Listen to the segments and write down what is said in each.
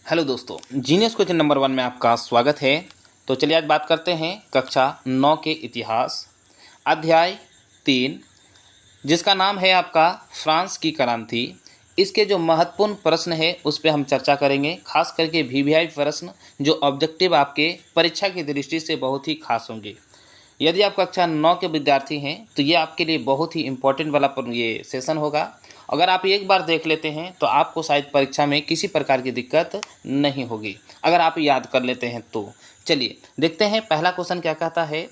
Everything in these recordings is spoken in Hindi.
हेलो दोस्तों, जीनियस क्वेश्चन नंबर 1 में आपका स्वागत है। तो चलिए आज बात करते हैं कक्षा 9 के इतिहास अध्याय 3, जिसका नाम है आपका फ्रांस की क्रांति। इसके जो महत्वपूर्ण प्रश्न है उस पर हम चर्चा करेंगे, खास करके वीवीआई प्रश्न जो ऑब्जेक्टिव आपके परीक्षा की दृष्टि से बहुत ही खास होंगे। यदि आप कक्षा 9 के विद्यार्थी हैं तो ये आपके लिए बहुत ही इम्पोर्टेंट वाला ये सेशन होगा। अगर आप एक बार देख लेते हैं तो आपको शायद परीक्षा में किसी प्रकार की दिक्कत नहीं होगी, अगर आप याद कर लेते हैं तो। चलिए देखते हैं पहला क्वेश्चन क्या कहता है।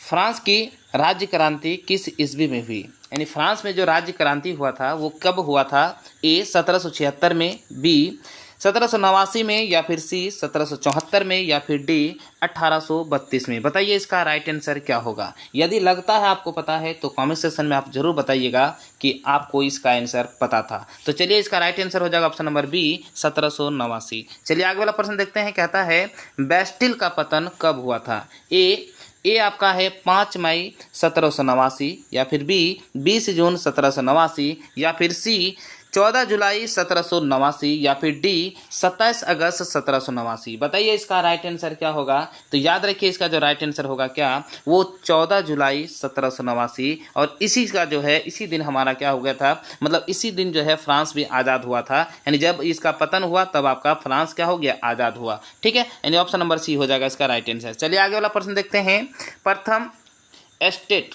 फ्रांस की राज्य क्रांति किस ईस्वी में हुई? यानी फ्रांस में जो राज्य क्रांति हुआ था वो कब हुआ था? ए 1776 में, बी 1789 में, या फिर सी 1774 में, या फिर डी 1832 में। बताइए इसका राइट आंसर क्या होगा। यदि लगता है आपको पता है तो कमेंट सेक्शन में आप जरूर बताइएगा कि आपको इसका आंसर पता था। तो चलिए इसका राइट आंसर हो जाएगा ऑप्शन नंबर बी 1789। चलिए आगे वाला प्रश्न देखते हैं। कहता है बेस्टिल का पतन कब हुआ था? ए आपका है 5 मई 1789, या फिर बी 20 जून 1789, या फिर सी 14 जुलाई 1789, या फिर डी 27 अगस्त 1789। बताइए इसका राइट आंसर क्या होगा। तो याद रखिए इसका जो राइट आंसर होगा क्या, वो 14 जुलाई 1789। और इसी का जो है इसी दिन हमारा क्या हो गया था, मतलब इसी दिन जो है फ्रांस भी आज़ाद हुआ था। यानी जब इसका पतन हुआ तब आपका फ्रांस क्या हो गया, आज़ाद हुआ। ठीक है, यानी ऑप्शन नंबर सी हो जाएगा इसका राइट आंसर। चलिए आगे वाला प्रश्न देखते हैं। प्रथम एस्टेट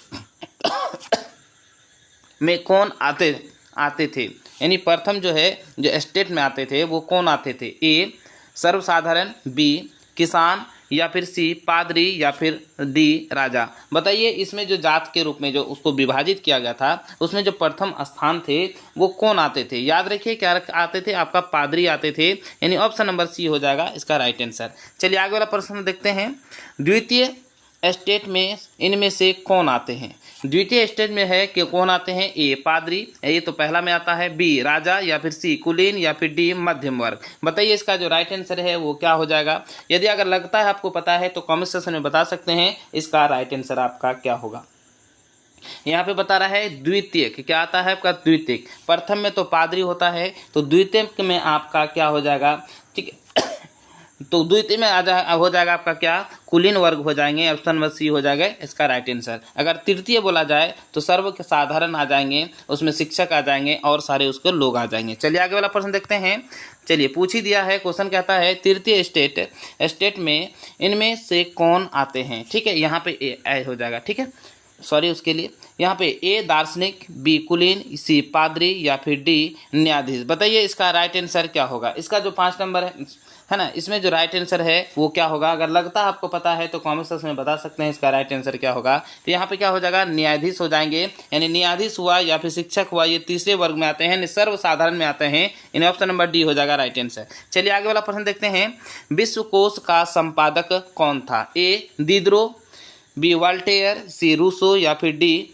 में कौन आते थे? यानी प्रथम जो है जो स्टेट में आते थे वो कौन आते थे? ए सर्वसाधारण, बी किसान, या फिर सी पादरी, या फिर डी राजा। बताइए इसमें जो जात के रूप में जो उसको विभाजित किया गया था उसमें जो प्रथम स्थान थे वो कौन आते थे? याद रखिए क्या आते थे, आपका पादरी आते थे। यानी ऑप्शन नंबर सी हो जाएगा इसका राइट आंसर। चलिए आगे वाला प्रश्न देखते हैं। द्वितीय स्टेट में इनमें से कौन आते हैं? द्वितीय स्टेज में है कि कौन आते हैं? ए पादरी, ये तो पहला में आता है, बी राजा, या फिर सी कुलीन, या फिर डी मध्यम वर्ग। बताइए इसका जो राइट आंसर है वो क्या हो जाएगा। यदि अगर लगता है आपको पता है तो कमेंट सेक्शन में बता सकते हैं इसका राइट आंसर आपका क्या होगा। यहाँ पे बता रहा है द्वितीय क्या आता है आपका, द्वितीय। प्रथम में तो पादरी होता है, तो द्वितीय में आपका क्या हो जाएगा, ठीक है। तो द्वितीय में हो जाएगा आपका क्या, कुलीन वर्ग हो जाएंगे। ऑप्शन नंबर सी हो जाएगा इसका राइट आंसर। अगर तृतीय बोला जाए तो सर्व के साधारण आ जाएंगे, उसमें शिक्षक आ जाएंगे और सारे उसके लोग आ जाएंगे। चलिए आगे वाला प्रश्न देखते हैं। चलिए पूछ ही दिया है, क्वेश्चन कहता है तृतीय स्टेट में इनमें से कौन आते हैं? ठीक है, यहाँ पे ए हो जाएगा। ठीक है, सॉरी उसके लिए। यहाँ पे ए दार्शनिक, बी कुलीन, सी पादरी, या फिर डी न्यायाधीश। बताइए इसका राइट आंसर क्या होगा। इसका जो 5 नंबर है ना, इसमें जो राइट आंसर है वो क्या होगा। अगर लगता है आपको पता है तो कमेंट सेक्शन में बता सकते हैं इसका राइट आंसर क्या होगा। तो यहाँ पे क्या हो जाएगा, न्यायाधीश हो जाएंगे। यानी न्यायाधीश हुआ या फिर शिक्षक हुआ, ये तीसरे वर्ग में आते हैं, सर्वसाधारण में आते हैं। इन ऑप्शन नंबर डी हो जाएगा राइट आंसर। चलिए आगे वाला प्रश्न देखते हैं। विश्वकोश का संपादक कौन था? ए दिदरो, बी वाल्टेयर, सी रूसो, या फिर डी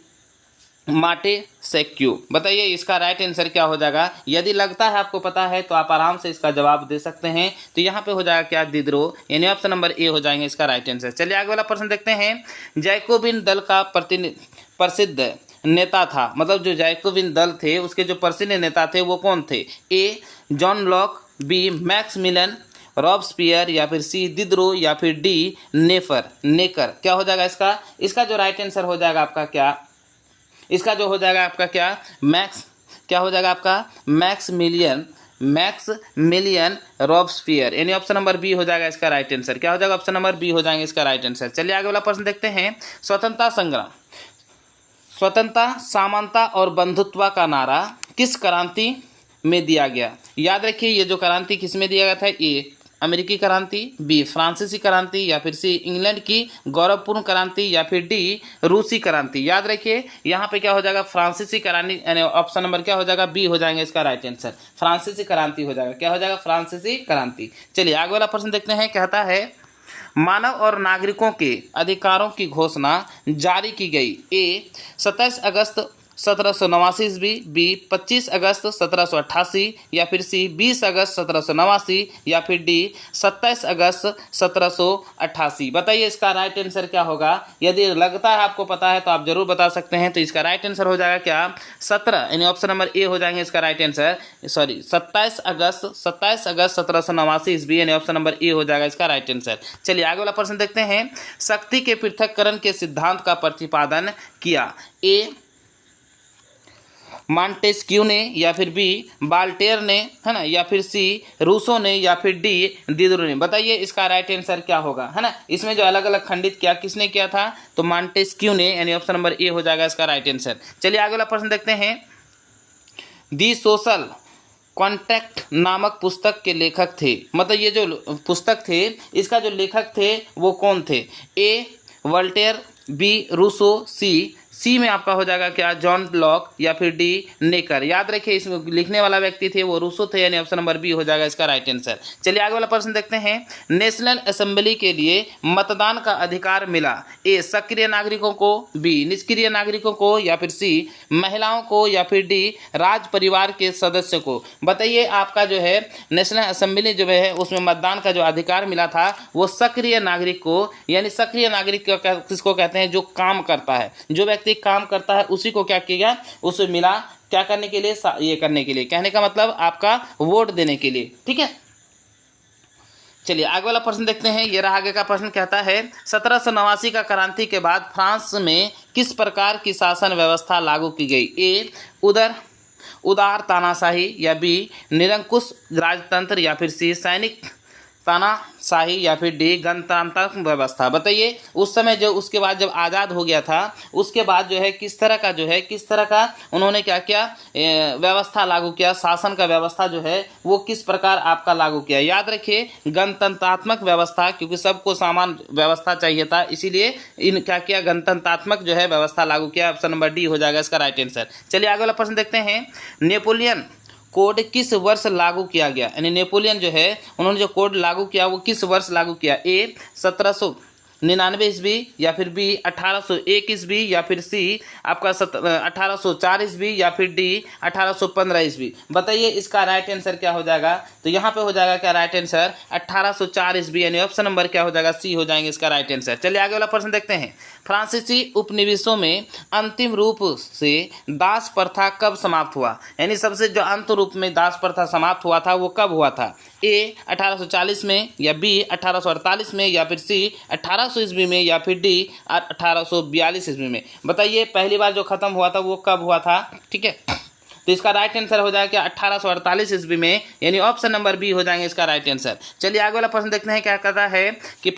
माटे सेक्यू। बताइए इसका राइट आंसर क्या हो जाएगा। यदि लगता है आपको पता है तो आप आराम से इसका जवाब दे सकते हैं। तो यहाँ पे हो जाएगा क्या, दिदरो। यानी ऑप्शन नंबर ए हो जाएंगे इसका राइट आंसर। चलिए आगे वाला प्रश्न देखते हैं। जैकोबिन दल का प्रसिद्ध नेता था, मतलब जो जैकोबिन दल थे उसके जो प्रसिद्ध नेता थे वो कौन थे? ए जॉन लॉक, बी मैक्समिलन रॉबस्पियर, या फिर सी दिदरो, या फिर डी नेकर। क्या हो जाएगा इसका जो राइट आंसर हो जाएगा आपका क्या, इसका जो हो जाएगा आपका क्या, क्या हो जाएगा आपका मैक्समिलियन रॉबस्पियर। यानी ऑप्शन नंबर बी हो जाएगा इसका राइट आंसर। क्या हो जाएगा, ऑप्शन नंबर बी हो जाएगा इसका राइट आंसर। चलिए आगे वाला प्रश्न देखते हैं। स्वतंत्रता संग्राम, स्वतंत्रता, समानता और बंधुत्व का नारा किस क्रांति में दिया गया? याद रखिए ये जो क्रांति किस में दिया गया था। ए अमेरिकी क्रांति, बी फ्रांसीसी क्रांति, या फिर सी इंग्लैंड की गौरवपूर्ण क्रांति, या फिर डी रूसी क्रांति। याद रखिए यहाँ पे क्या हो जाएगा, फ्रांसीसी क्रांति। यानी ऑप्शन नंबर क्या हो जाएगा, बी हो जाएगा इसका राइट आंसर। फ्रांसीसी क्रांति हो जाएगा। क्या हो जाएगा, फ्रांसीसी क्रांति। चलिए आगे वाला प्रश्न देखते हैं। कहता है मानव और नागरिकों के अधिकारों की घोषणा जारी की गई। ए 27 अगस्त 1789 ईस्वी, बी 25 अगस्त 1788 या फिर सी 20 अगस्त 1789 या फिर डी 27 अगस्त 1788। बताइए इसका राइट आंसर क्या होगा। यदि लगता है आपको पता है तो आप जरूर बता सकते हैं। तो इसका राइट आंसर हो जाएगा क्या 17, यानी ऑप्शन नंबर ए हो जाएंगे इसका राइट आंसर। सॉरी 27 अगस्त 1789 ईस्वी, यानी ऑप्शन नंबर ए हो जाएगा इसका राइट आंसर। चलिए आगे वाला प्रश्न देखते हैं। शक्ति के पृथक्करण के सिद्धांत का प्रतिपादन किया। ए मॉन्टेस्क्यू ने या फिर बी बाल्टेयर ने, है ना, या फिर सी रूसो ने या फिर डी दिदरो ने। बताइए इसका राइट आंसर क्या होगा, है ना। इसमें जो अलग अलग खंडित किया किसने किया था, तो मॉन्टेस्क्यू ने, यानी ऑप्शन नंबर ए हो जाएगा इसका राइट आंसर। चलिए आगे वाला प्रश्न देखते हैं। दी सोशल कॉन्ट्रैक्ट नामक पुस्तक के लेखक थे, मतलब ये जो पुस्तक थे इसका जो लेखक थे वो कौन थे। ए वोल्टेयर, बी रूसो, सी में आपका हो जाएगा क्या जॉन लॉक या फिर डी नेकर। याद रखिए इसमें लिखने वाला व्यक्ति थे वो रूसो थे, यानी ऑप्शन नंबर बी हो जाएगा इसका राइट आंसर। चलिए आगे वाला प्रश्न देखते हैं। नेशनल असेंबली के लिए मतदान का अधिकार मिला। ए सक्रिय नागरिकों को, बी निष्क्रिय नागरिकों को या फिर सी महिलाओं को या फिर डी राज परिवार के सदस्य को। बताइए आपका जो है नेशनल असेंबली जो है उसमें मतदान का जो अधिकार मिला था वो सक्रिय नागरिक को, यानी सक्रिय नागरिक किसको कहते हैं, जो काम करता है, जो व्यक्ति काम करता है उसी को क्या किया, उसे मिला क्या करने के लिए, ये करने के लिए, कहने का मतलब आपका वोट देने के लिए। ठीक है, चलिए आगे वाला प्रश्न देखते हैं। ये रहा आगे का प्रश्न, कहता है 1789 का क्रांति के बाद फ्रांस में किस प्रकार की शासन व्यवस्था लागू की गई। ए उदार तानाशाही या बी निरंकुश राजतंत्र या फिर सी सैनिक तानाशाही या फिर डी गणतांत्रिक व्यवस्था। बताइए उस समय जो उसके बाद जब आज़ाद हो गया था उसके बाद जो है किस तरह का उन्होंने क्या किया, व्यवस्था लागू किया, शासन का व्यवस्था जो है वो किस प्रकार आपका लागू किया। याद रखिए गणतंत्रात्मक व्यवस्था, क्योंकि सबको समान व्यवस्था चाहिए था, इसीलिए इन क्या किया, गणतंत्रात्मक जो है व्यवस्था लागू किया। ऑप्शन नंबर डी हो जाएगा इसका राइट आंसर। चलिए आगे वाला प्रश्न देखते हैं। नेपोलियन कोड किस वर्ष लागू किया गया, यानी नेपोलियन जो है उन्होंने जो कोड लागू किया वो किस वर्ष लागू किया। ए 1799 ईस्वी या फिर बी 1801 ईस्वी या फिर सी आपका 1804 ईस्वी या फिर डी 1815 ईस्वी। बताइए इसका राइट आंसर क्या हो जाएगा। तो यहाँ पे हो जाएगा क्या राइट आंसर 1804 ईस्वी, यानी ऑप्शन नंबर क्या हो जाएगा सी हो जाएंगे इसका राइट आंसर। चलिए आगे वाला प्रश्न देखते हैं। फ्रांसीसी उपनिवेशों में अंतिम रूप से दास प्रथा कब समाप्त हुआ, यानी सबसे जो अंत रूप में दास प्रथा समाप्त हुआ था वो कब हुआ था। ए 1840 में या बी 1848 में या फिर सी 1800 ईस्वी में या फिर डी 1842 ईस्वी में। बताइए पहली बार जो खत्म हुआ था वो कब हुआ था। ठीक है, तो इसका राइट आंसर हो जाएगा 1848 ईस्वी में, यानी ऑप्शन नंबर बी हो जाएंगे इसका राइट आंसर। चलिए आगे वाला प्रश्न देखते हैं। क्या कहता है कि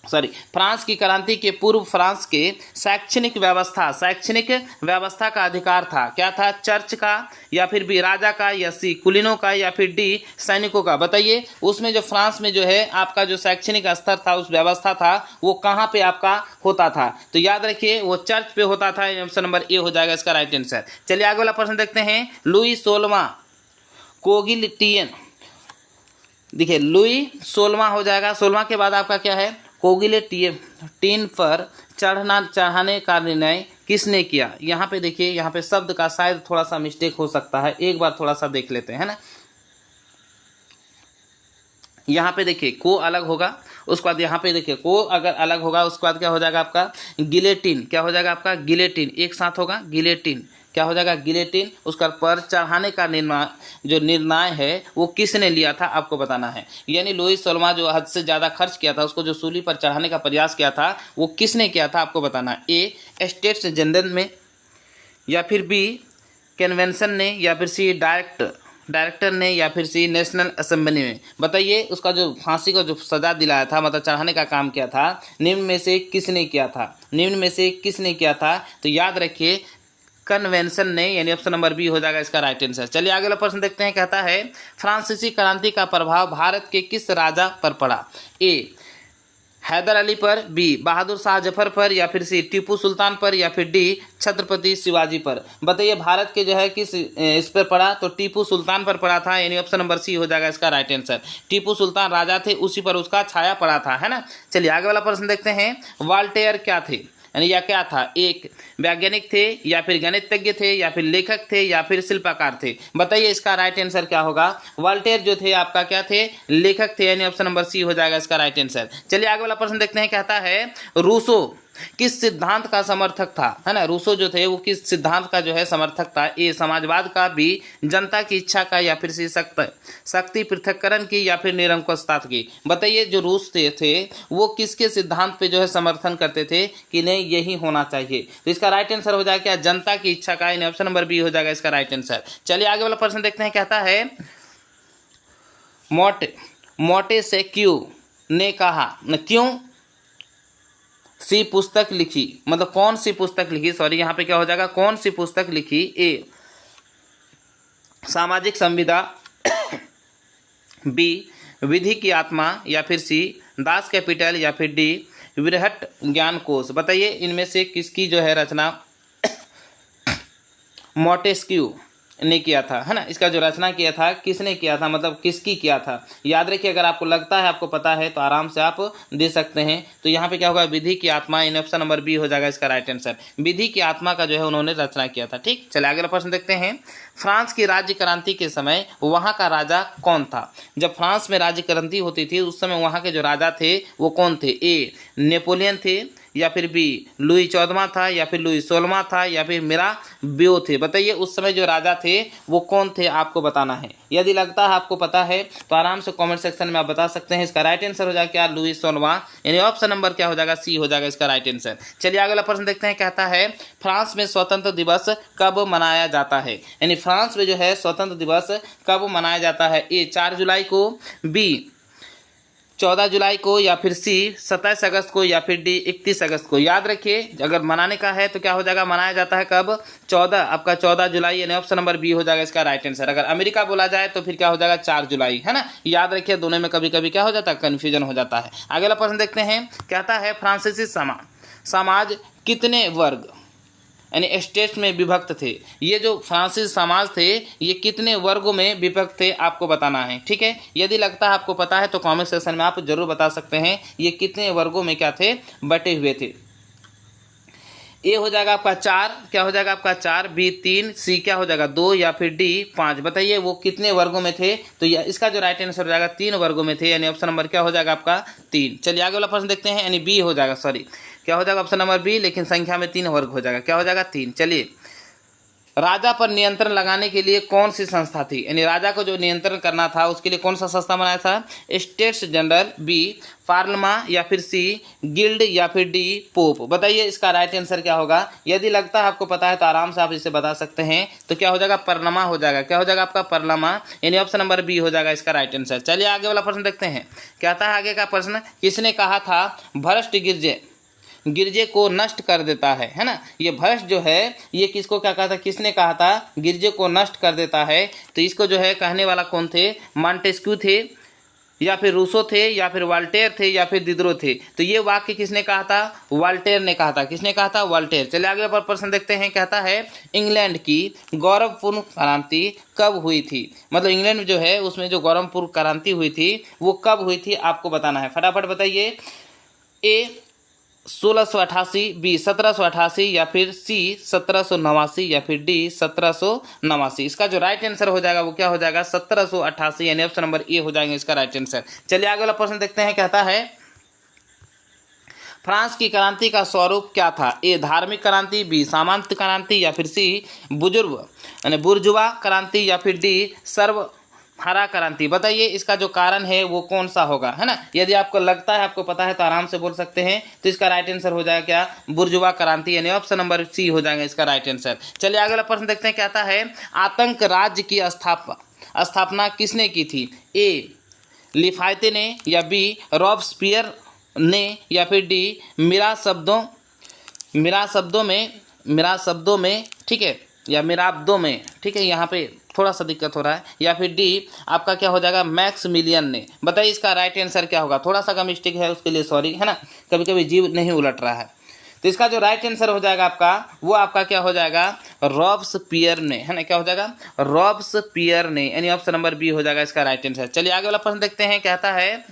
फ्रांस की क्रांति के पूर्व फ्रांस के शैक्षणिक व्यवस्था का अधिकार था। क्या था, चर्च का या फिर भी राजा का या सी कुलीनों का या फिर डी सैनिकों का। बताइए उसमें जो फ्रांस में जो है आपका जो शैक्षणिक स्तर था, उस व्यवस्था था वो कहाँ पे आपका होता था। तो याद रखिए वो चर्च पे होता था। ऑप्शन नंबर ए हो जाएगा इसका राइट आंसर। चलिए आगे वाला प्रश्न देखते हैं। लुई 16वां कोगिलेटियन, देखिए लुई 16वां हो जाएगा। 16वां के बाद आपका क्या है, कोगिलेटियन पर चढ़ाने का निर्णय किसने किया। यहाँ पे देखिए, यहाँ पे शब्द का शायद थोड़ा सा मिस्टेक हो सकता है, एक बार थोड़ा सा देख लेते हैं ना। यहाँ पे देखिए को अलग होगा, उसके बाद यहाँ पे देखिए को अगर अलग होगा उसके बाद क्या हो जाएगा आपका गिलेटिन। क्या हो जाएगा आपका गिलेटिन, एक साथ होगा गिलेटिन। क्या हो जाएगा गिलेटिन। उसका पर चढ़ाने का निर्णय है वो किसने लिया था आपको बताना है। यानी लुई 16वां जो हद से ज़्यादा खर्च किया था, उसको जो सूली पर चढ़ाने का प्रयास किया था वो किसने किया था आपको बताना है। ए स्टेट्स जनरल में या फिर बी कन्वेंशन ने या फिर सी डायरेक्टर ने या फिर सी नेशनल असेंबली में। बताइए उसका जो फांसी का जो सजा दिलाया था, मतलब चढ़ाने का काम किया था, निम्न में से किसने किया था। तो याद रखिए कन्वेंशन ने, यानी ऑप्शन नंबर बी हो जाएगा इसका राइट आंसर। चलिए आगे वाला प्रश्न देखते हैं। कहता है फ्रांसीसी क्रांति का प्रभाव भारत के किस राजा पर पड़ा। ए हैदर अली पर, बी बहादुर शाह जफर पर या फिर सी टीपू सुल्तान पर या फिर डी छत्रपति शिवाजी पर। बताइए भारत के जो है किस इस पर पड़ा, तो टीपू सुल्तान पर पड़ा था, यानी ऑप्शन नंबर सी हो जाएगा इसका राइट आंसर। टीपू सुल्तान राजा थे, उसी पर उसका छाया पड़ा था, है ना। चलिए आगे वाला प्रश्न देखते हैं। वॉल्टेयर क्या थे, यानी या क्या था, एक वैज्ञानिक थे या फिर गणितज्ञ थे या फिर लेखक थे या फिर शिल्पकार थे। बताइए इसका राइट आंसर क्या होगा। वॉल्टेयर जो थे आपका क्या थे, लेखक थे, यानी ऑप्शन नंबर सी हो जाएगा इसका राइट आंसर। चलिए आगे वाला प्रश्न देखते हैं, कहता है रूसो किस सिद्धांत का समर्थक था, है ना। रूसो जो थे वो किस सिद्धांत का जो है समर्थक था। ए समाजवाद का, बी जनता की इच्छा का, या फिर सी शक्ति पृथक्करण की, या फिर निरंकुशता की। बताइए जो रूस थे वो किसके सिद्धांत पे जो है समर्थन करते थे कि नहीं यही होना चाहिए। तो इसका राइट आंसर हो जाएगा क्या, जनता की इच्छा का, यानी ऑप्शन नंबर बी हो जाएगा इसका राइट आंसर। चलिए आगे वाला प्रश्न देखते हैं, कहता है मोंटेस्क्यू ने कहा, क्यों सी पुस्तक लिखी, मतलब कौन सी पुस्तक लिखी, सॉरी यहाँ पे क्या हो जाएगा, कौन सी पुस्तक लिखी। ए सामाजिक संविदा, बी विधि की आत्मा, या फिर सी दास कैपिटल, या फिर डी बृहट ज्ञान कोश। बताइए इनमें से किसकी जो है रचना मोंटेस्क्यू ने किया था, है ना। इसका जो रचना किया था किसने किया था, मतलब किसकी किया था। याद रखिए अगर आपको लगता है आपको पता है तो आराम से आप दे सकते हैं। तो यहाँ पे क्या होगा, विधि की आत्मा, इन ऑप्शन नंबर बी हो जाएगा इसका राइट आंसर। विधि की आत्मा का जो है उन्होंने रचना किया था। ठीक, चलिए अगला प्रश्न देखते हैं। फ्रांस की राज्य क्रांति के समय वहाँ का राजा कौन था। जब फ्रांस में राज्य क्रांति होती थी उस समय वहाँ के जो राजा थे वो कौन थे। ए नेपोलियन थे, या फिर बी लुई 14वां था, या फिर लुई 16वां था, या फिर मिराबियो थे। बताइए उस समय जो राजा थे वो कौन थे, आपको बताना है। यदि लगता है आपको पता है तो आराम से कमेंट सेक्शन में आप बता सकते हैं। इसका राइट आंसर हो जाएगा क्या, लुई 16वां, यानी ऑप्शन नंबर क्या हो जाएगा, सी हो जाएगा इसका राइट आंसर। चलिए अगला प्रश्न देखते हैं, कहता है फ्रांस में स्वतंत्र दिवस कब मनाया जाता है। यानी फ्रांस में जो है स्वतंत्र दिवस कब मनाया जाता है। ए 4 जुलाई को, बी 14 जुलाई को, या फिर सी 27 अगस्त को, या फिर डी 31 अगस्त को। याद रखिए अगर मनाने का है तो क्या हो जाएगा, मनाया जाता है कब, 14, आपका 14 जुलाई, यानी ऑप्शन नंबर बी हो जाएगा इसका राइट आंसर। अगर अमेरिका बोला जाए तो फिर क्या हो जाएगा, 4 जुलाई, है ना। याद रखिए दोनों में कभी कभी क्या हो जाता है, कन्फ्यूजन हो जाता है। अगला प्रश्न देखते हैं, कहता है फ्रांसीसी समाज कितने वर्ग यानी स्टेट में विभक्त थे। ये जो फ्रांसीसी समाज थे ये कितने वर्गों में विभक्त थे आपको बताना है। ठीक है, यदि लगता है आपको पता है तो कमेंट सेक्शन में आप जरूर बता सकते हैं ये कितने वर्गों में क्या थे, बटे हुए थे। ए हो जाएगा आपका 4, क्या हो जाएगा आपका 4, बी 3, सी क्या हो जाएगा 2, या फिर डी 5। बताइए वो कितने वर्गों में थे। तो इसका जो राइट आंसर हो जाएगा 3 वर्गों में थे, यानी ऑप्शन नंबर क्या हो जाएगा आपका 3। चलिए आगे वाला प्रश्न देखते हैं, यानी बी हो जाएगा, सॉरी क्या हो जाएगा ऑप्शन नंबर बी, लेकिन संख्या में 3 वर्ग हो जाएगा, क्या हो जाएगा 3। चलिए राजा पर नियंत्रण लगाने के लिए कौन सी संस्था थी, यानी राजा को जो नियंत्रण करना था उसके लिए कौन सा संस्था बनाया था। स्टेट्स जनरल, बी पार्लमा, या फिर सी गिल्ड, या फिर डी पोप। बताइए इसका राइट आंसर क्या होगा। यदि लगता है आपको पता है तो आराम से आप इसे बता सकते हैं। तो क्या हो जाएगा, पार्लमा हो जाएगा, क्या हो जाएगा आपका पार्लमा, यानी ऑप्शन नंबर बी हो जाएगा इसका राइट आंसर। चलिए आगे वाला प्रश्न देखते हैं, कहता है आगे का प्रश्न, किसने कहा था भ्रष्ट गिरजे को नष्ट कर देता है ना। ये भ्रष्ट जो है ये किसको क्या कहा था, किसने कहा था, गिरजे को नष्ट कर देता है। तो इसको जो है कहने वाला कौन थे, मॉन्टेस्क्यू थे, या फिर रूसो थे, या फिर वॉल्टेयर थे, या फिर दिदरो थे। तो ये वाक्य किसने कहा था, वॉल्टेयर ने कहा था। किसने कहा था, वॉल्टेयर। चलिए आगे पर प्रश्न देखते हैं, कहता है इंग्लैंड की गौरवपूर्ण क्रांति कब हुई थी। मतलब इंग्लैंड में जो है उसमें जो गौरवपूर्ण क्रांति हुई थी वो कब हुई थी आपको बताना है, फटाफट बताइए। ए 1688, बी 1788, या फिर सी 1789, या फिर डी 1789। इसका जो राइट आंसर हो जाएगा वो क्या हो जाएगा, 1788, यानी ऑप्शन नंबर ए हो जाएगा इसका राइट आंसर। चलिए आगे वाला प्रश्न देखते हैं, कहता है फ्रांस की क्रांति का स्वरूप क्या था। ए धार्मिक क्रांति, बी सामंत क्रांति, या फिर सी बुर्जुआ क्रांति, या फिर डी हरा क्रांति। बताइए इसका जो कारण है वो कौन सा होगा, है ना। यदि आपको लगता है आपको पता है तो आराम से बोल सकते हैं। तो इसका राइट आंसर हो जाएगा क्या, बुर्जुआ क्रांति, यानी ऑप्शन नंबर सी हो जाएगा इसका राइट आंसर। चलिए अगला प्रश्न देखते हैं, कहता है आतंक राज्य की स्थापना किसने की थी। ए लिफायते ने, या बी रॉबस्पियर ने, या फिर डी मिरा शब्दों में ठीक है, या मिराब्दों में, ठीक है, यहाँ पे थोड़ा सा दिक्कत हो रहा है, या फिर डी आपका क्या हो जाएगा मैक्सिमिलियन ने। बताइए इसका राइट आंसर क्या होगा। थोड़ा सा का मिस्टेक है उसके लिए सॉरी, है ना, कभी कभी जीव नहीं उलट रहा है। तो इसका जो राइट आंसर हो जाएगा आपका वो आपका क्या हो जाएगा, रॉबस्पियर ने, है ना, क्या हो जाएगा रॉबस्पियर ने, यानी ऑप्शन नंबर बी हो जाएगा इसका राइट आंसर। चलिए आगे वाला प्रश्न देखते हैं, कहता है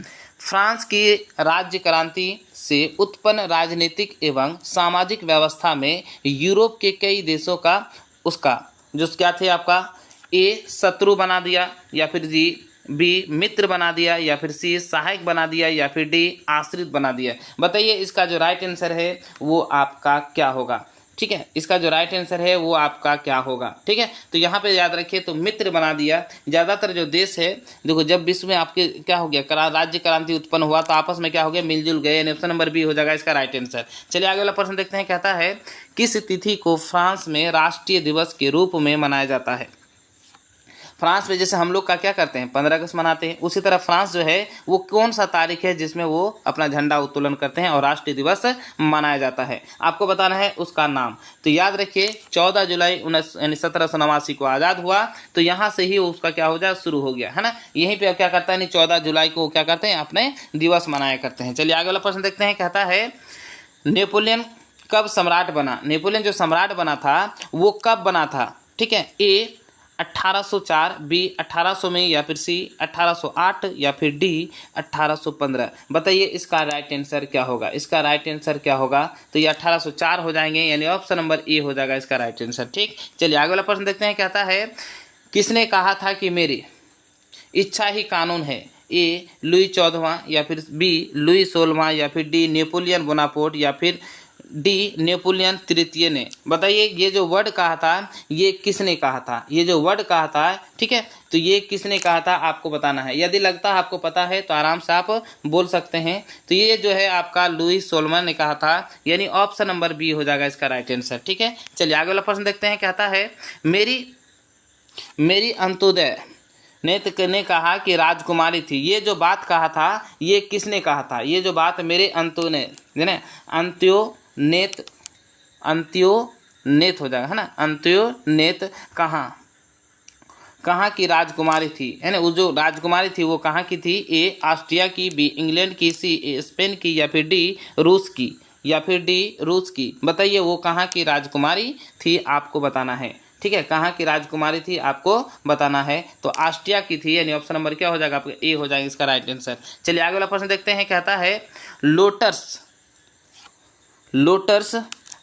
फ्रांस की राज्य क्रांति से उत्पन्न राजनीतिक एवं सामाजिक व्यवस्था में यूरोप के कई देशों का उसका जो क्या थे आपका ए शत्रु बना दिया, या फिर जी बी मित्र बना दिया, या फिर सी सहायक बना दिया, या फिर डी आश्रित बना दिया। बताइए इसका जो राइट आंसर है वो आपका क्या होगा। ठीक है, इसका जो राइट आंसर है वो आपका क्या होगा। ठीक है, तो यहाँ पे याद रखिए, तो मित्र बना दिया। ज़्यादातर जो देश है, देखो जब विश्व में आपके क्या हो गया, राज्य क्रांति उत्पन्न हुआ तो आपस में क्या हो गया, मिलजुल गए, यानी ऑप्शन नंबर बी हो जाएगा इसका राइट आंसर। चलिए आगे वाला प्रश्न देखते हैं, कहता है किस तिथि को फ्रांस में राष्ट्रीय दिवस के रूप में मनाया जाता है। फ्रांस में जैसे हम लोग का क्या करते हैं 15 अगस्त मनाते हैं, उसी तरह फ्रांस जो है वो कौन सा तारीख है जिसमें वो अपना झंडा उत्तोलन करते हैं और राष्ट्रीय दिवस मनाया जाता है, आपको बताना है उसका नाम। तो याद रखिए 14 जुलाई 1789 को आज़ाद हुआ, तो यहाँ से ही उसका क्या हो जाए शुरू हो गया है ना। यहीं पर क्या करता है 14 जुलाई को क्या करते हैं अपने दिवस मनाया करते हैं। चलिए आगे वाला प्रश्न देखते हैं, कहता है नेपोलियन कब सम्राट बना। नेपोलियन जो सम्राट बना था वो कब बना था। ठीक है, ए 1804, बी 1800 में, या फिर सी 1808, या फिर डी 1815। बताइए इसका राइट आंसर क्या होगा। इसका राइट आंसर क्या होगा, तो ये 1804 हो जाएंगे, यानी ऑप्शन नंबर ए हो जाएगा इसका राइट आंसर। ठीक, चलिए आगे वाला प्रश्न देखते हैं, कहता है किसने कहा था कि मेरी इच्छा ही कानून है। ए लुई 14वां, या फिर बी लुई 16वां, या फिर डी नेपोलियन बोनापार्ट, या फिर डी नेपोलियन तृतीय ने। बताइए ये जो वर्ड कहा था ये किसने कहा था, ये जो वर्ड कहा था, ठीक है, तो ये किसने कहा था आपको बताना है। यदि लगता है आपको पता है तो आराम से आप बोल सकते हैं। तो ये जो है आपका लुई 16वां ने कहा था, यानी ऑप्शन नंबर बी हो जाएगा इसका राइट आंसर। ठीक है, चलिए आगे वाला प्रश्न देखते हैं, कहता है मेरी अंत्योदय ने कहा कि राजकुमारी थी। ये जो बात कहा था ये किसने कहा था, ये जो बात मेरे अंत्योनेत हो जाएगा है ना। अंत्योनेत कहाँ की राजकुमारी थी, है ना। वो जो राजकुमारी थी वो कहाँ की थी। ए ऑस्ट्रिया की, बी इंग्लैंड की, सी स्पेन की, या फिर डी रूस की, या फिर डी रूस की। बताइए वो कहाँ की राजकुमारी थी आपको बताना है। ठीक है, कहाँ की राजकुमारी थी आपको बताना है। तो ऑस्ट्रिया की थी, यानी ऑप्शन नंबर क्या हो जाएगा आपका ए हो जाएगा इसका राइट आंसर। चलिए आगे वाला प्रश्न देखते हैं, कहता है लोटस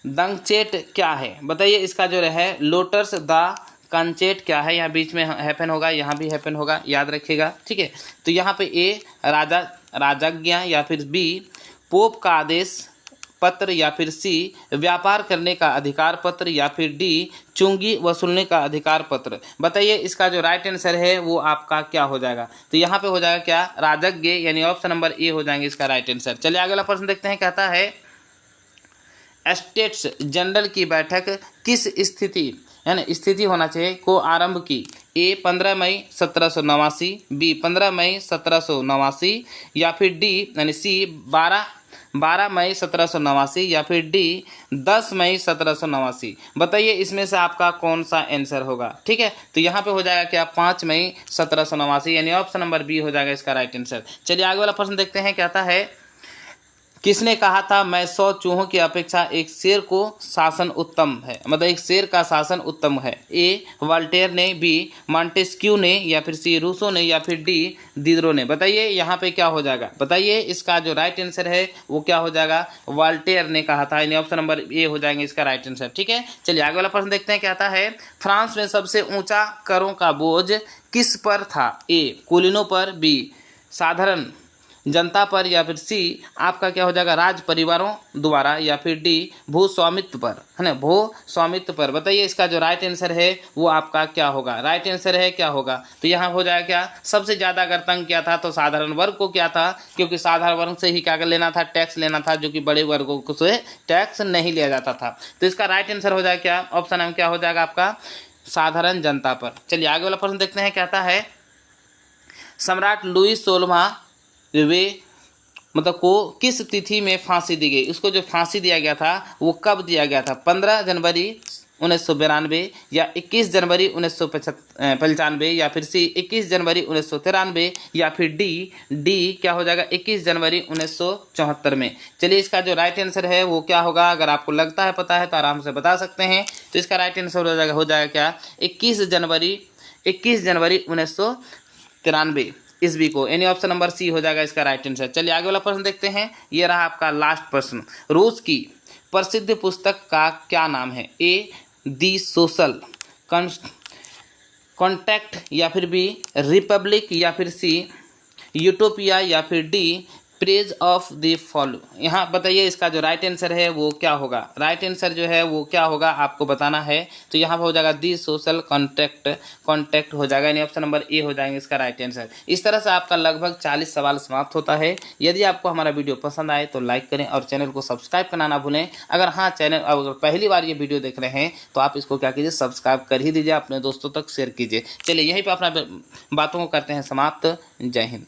दंगचेट क्या है। बताइए इसका जो है लोटस द कंचेट क्या है। यहाँ बीच में हैपन होगा, यहाँ भी हैपन होगा, याद रखिएगा। ठीक है, तो यहाँ पे ए राजज्ञा, या फिर बी पोप का आदेश पत्र, या फिर सी व्यापार करने का अधिकार पत्र, या फिर डी चुंगी वसूलने का अधिकार पत्र। बताइए इसका जो राइट आंसर है वो आपका क्या हो जाएगा। तो यहाँ पे हो जाएगा क्या राजज्ञ, यानी ऑप्शन नंबर ए हो जाएंगे इसका राइट आंसर। चलिए आगे वाला प्रश्न देखते हैं, कहता है स्टेट्स जनरल की बैठक किस स्थिति होना चाहिए को आरंभ की। ए 15 मई 1789, बी 15 मई 1789, या फिर डी यानी सी 12 मई 1789, या फिर डी 10 मई 1789। बताइए इसमें से आपका कौन सा आंसर होगा। ठीक है, तो यहाँ पे हो जाएगा क्या 5 मई 1789, यानी ऑप्शन नंबर बी हो जाएगा इसका राइट आंसर। चलिए आगे वाला प्रश्न देखते हैं, कहता है किसने कहा था मैं 100 चूहों की अपेक्षा एक शेर को शासन उत्तम है। मतलब एक शेर का शासन उत्तम है। ए वॉल्टेयर ने, बी मॉन्टेस्क्यू ने, या फिर सी रूसो ने, या फिर डी दिदरो ने। बताइए यहाँ पे क्या हो जाएगा। बताइए इसका जो राइट आंसर है वो क्या हो जाएगा, वॉल्टेयर ने कहा था, यानी ऑप्शन नंबर ए हो जाएंगे इसका राइट आंसर। ठीक है, चलिए आगे वाला प्रश्न देखते हैं, कहता है फ्रांस में सबसे ऊंचा करों का बोझ किस पर था। ए कुलीनों पर, बी साधारण जनता पर, या फिर सी आपका क्या हो जाएगा राज परिवारों द्वारा, या फिर डी भू स्वामित्व पर, है ना, भू स्वामित्व पर। बताइए इसका जो राइट आंसर है वो आपका क्या होगा। राइट आंसर है क्या होगा, तो यहाँ हो जाएगा क्या सबसे ज़्यादा अगर तंग किया था तो साधारण वर्ग को क्या था, क्योंकि साधारण वर्ग से ही क्या कर लेना था, टैक्स लेना था, जो कि बड़े वर्गों को से टैक्स नहीं लिया जाता था। तो इसका राइट आंसर हो जाएगा क्या, ऑप्शन एम क्या हो जाएगा आपका साधारण जनता पर। चलिए आगे वाला प्रश्न देखते हैं, कहता है सम्राट लुई 16वां वे मतलब को किस तिथि में फांसी दी गई। उसको जो फांसी दिया गया था वो कब दिया गया था, 15 जनवरी 1992, या 21 जनवरी 1995, या फिर सी 21 जनवरी 1993, या फिर डी क्या हो जाएगा 21 जनवरी 1974 में। चलिए इसका जो राइट आंसर है वो क्या होगा, अगर आपको लगता है पता है तो आराम से बता सकते हैं। तो इसका राइट आंसर हो जाएगा क्या 21 जनवरी 1993। इस बी को, यानी ऑप्शन नंबर सी हो जाएगा इसका राइट आंसर। चलिए आगे वाला प्रश्न देखते हैं। ये रहा आपका लास्ट प्रश्न। रूस की प्रसिद्ध पुस्तक का क्या नाम है? ए दी सोशल कॉन्टैक्ट, या फिर बी रिपब्लिक, या फिर सी यूटोपिया, या फिर D praise of the follow. यहाँ बताइए इसका जो राइट आंसर है वो क्या होगा। राइट आंसर जो है वो क्या होगा आपको बताना है। तो यहाँ पर हो जाएगा दी सोशल कॉन्टैक्ट हो जाएगा, यानी ऑप्शन नंबर ए हो जाएंगे इसका राइट आंसर। इस तरह से आपका लगभग 40 सवाल समाप्त होता है। यदि आपको हमारा वीडियो पसंद आए तो लाइक करें और चैनल को सब्सक्राइब करना ना भूलें। अगर हाँ चैनल अगर पहली बार ये वीडियो देख रहे हैं तो आप इसको क्या कीजिए, सब्सक्राइब कर ही दीजिए, अपने दोस्तों तक शेयर कीजिए। चलिए यहीं पर अपना बातों को करते हैं समाप्त। जय हिंद।